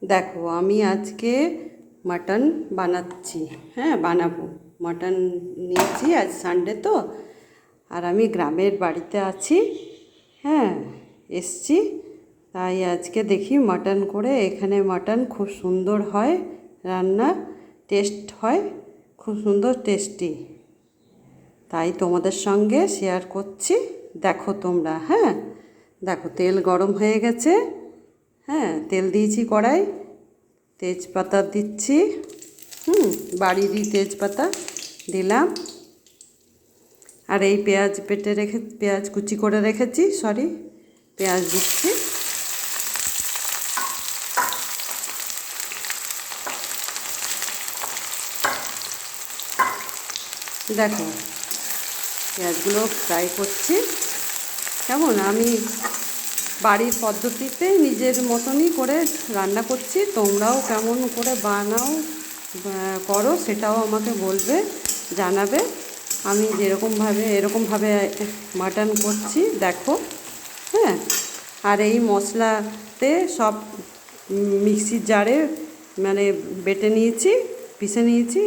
দেখো আমি আজকে মাটন বানাচ্ছি। হ্যাঁ, বানাবো। মাটন নিয়েছি, আজ সানডে তো। আর আমি গ্রামের বাড়িতে আছি। হ্যাঁ, এসছি। তাই আজকে দেখি মাটন করে, এখানে মাটন খুব সুন্দর হয় রান্না, টেস্ট হয়, খুব সুন্দর টেস্টি। তাই তোমাদের সঙ্গে শেয়ার করছি, দেখো তোমরা। হ্যাঁ, দেখো তেল গরম হয়ে গেছে। হ্যাঁ, তেল দিয়েছি কড়াই, তেজপাতা দিচ্ছি। বাড়িরই তেজপাতা দিলাম। আর এই পেঁয়াজ কুচি করে রেখেছি, পেঁয়াজ দিচ্ছি। দেখো পেঁয়াজগুলো ফ্রাই করছি। কেমন, আমি বাড়ির পদ্ধতিতে নিজের মতনই করে রান্না করছি। তোমরাও কেমন করে বানাও করো সেটাও আমাকে বলবে, জানাবে। আমি এরকমভাবে মাটন করছি, দেখো। হ্যাঁ, আর এই মশলাতে সব মিক্সির জারে মানে বেটে নিয়েছি, পিষে নিয়েছি।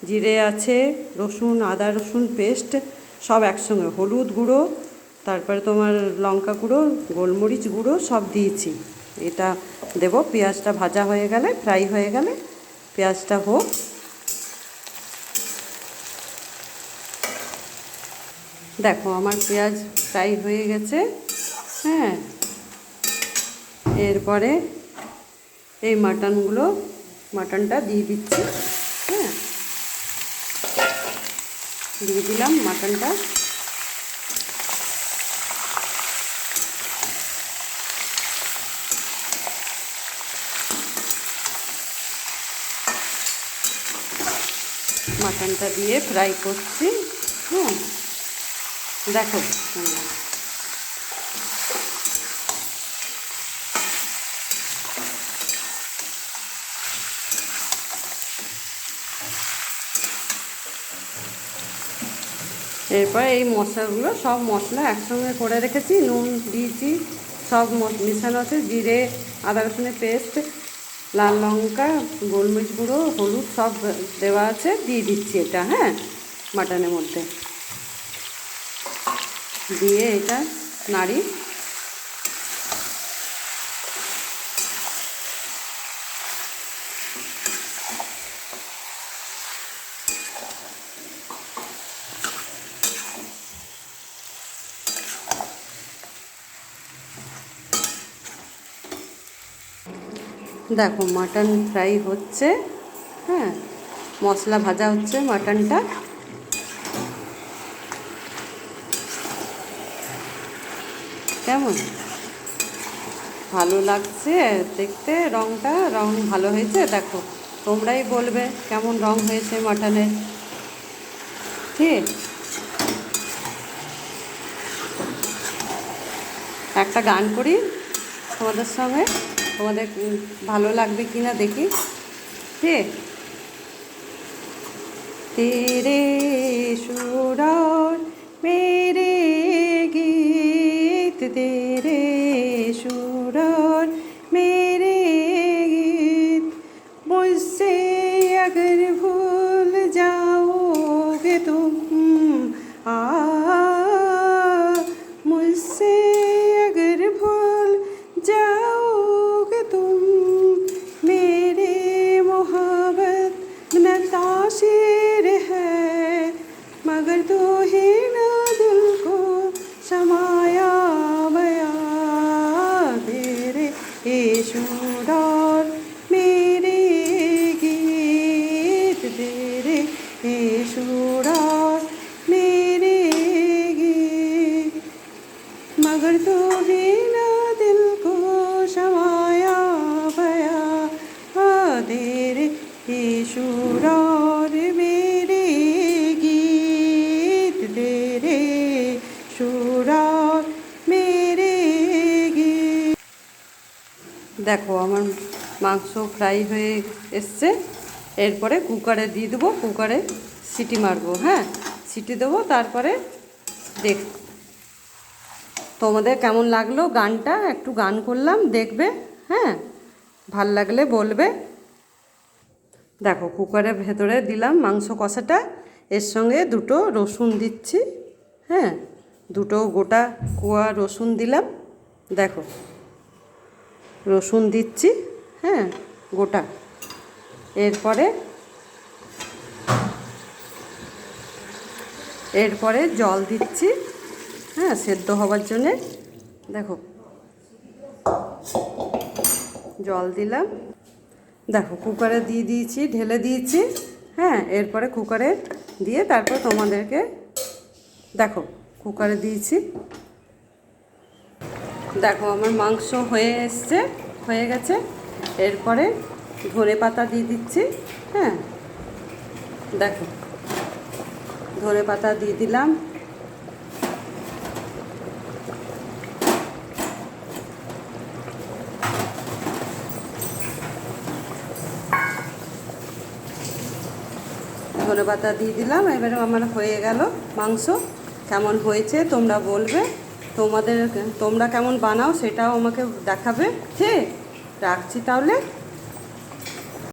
জিরে আছে, রসুন, আদা রসুন পেস্ট সব একসঙ্গে, হলুদ গুঁড়ো, তারপরে তোমার লঙ্কা গুঁড়ো, গোলমরিচ গুঁড়ো সব দিয়েছি। এটা দেব। পেঁয়াজটা ভাজা হয়ে গেলে, ফ্রাই হয়ে গেলে, পেঁয়াজটা হোক। দেখো আমার পেঁয়াজ ফ্রাই হয়ে গেছে। হ্যাঁ, এরপরে এই মাটনটা দিয়ে দিচ্ছি। হ্যাঁ, দিয়ে দিলাম মাটনটা। মাটনটা দিয়ে ফ্রাই করছি। হ্যাঁ, দেখো। এরপর এই মশলাগুলো, সব মশলা একসঙ্গে করে রেখেছি, নুন দিয়েছি, সব মেশানো আছে। জিরে, আদা রসুনের পেস্ট, লাল লঙ্কা, গোলমরিচ গুঁড়ো, হলুদ সব দেওয়া আছে, দিয়ে দিচ্ছি এটা। হ্যাঁ, মাটনের মধ্যে দিয়ে এটা নাড়ি। দেখো মাটন ফ্রাই হচ্ছে। হ্যাঁ, মশলা ভাজা হচ্ছে মাটনটা। কেমন ভালো লাগছে দেখতে, রং ভালো হয়েছে। দেখো তোমরাই বলবে কেমন রং হয়েছে মাটনের। ঠিক, একটা গান করি তোমাদের সঙ্গে, তোমাদের ভালো লাগবে কি না দেখি। ঠিক, তেরে সুর और मेरे गीत, तेरे सुर और मेरे गीत, मुझसे अगर भूल जाओगे तुम, आ मुझसे अगर भूल जाओगे तुम, मेरे मोहब्बत न तासीर है, मगर तू ही ना दिल को समाया बया, तेरे सुर और मेरे गीत, तेरे सुर और मेरे गीत, मगर तू ही ना दिल को समाया बया, तेरे सुर और मेरे गीत, तेरे सुर और मेरे गीत। দেখো আমার মাংস ফ্রাই হয়ে এসছে। এরপরে কুকারে দিয়ে দেবো, কুকারে সিটি মারবো। হ্যাঁ, সিটি দেবো, তারপরে দেখ তোমাদের কেমন লাগলো গানটা, একটু গান করলাম, দেখবে। হ্যাঁ, ভাল লাগলে বলবে। দেখো কুকারের ভেতরে দিলাম মাংস কষাটা, এর সঙ্গে দুটো রসুন দিচ্ছি। হ্যাঁ, দুটো গোটা কোয়া রসুন দিলাম। দেখো রসুন দিচ্ছি, হ্যাঁ গোটা। এরপরে জল দিচ্ছি, হ্যাঁ সেদ্ধ হওয়ার জন্যে। দেখো জল দিলাম। দেখো কুকারে দিয়ে দিয়েছি, ঢেলে দিয়েছি। হ্যাঁ, এরপরে কুকারে দিয়ে তারপর তোমাদেরকে দেখো কুকারে দিয়েছি। দেখো আমার মাংস হয়ে গেছে। এরপরে ধনে পাতা দিয়ে দিচ্ছি। হ্যাঁ দেখো ধনে পাতা দিয়ে দিলাম। ধনে পাতা দিয়ে দিলাম। এবারে আমার হয়ে গেল মাংস। কেমন হয়েছে তোমরা বলবে, তোমরা কেমন বানাও সেটাও আমাকে দেখাবে। ঠিক, রাখছি তাহলে।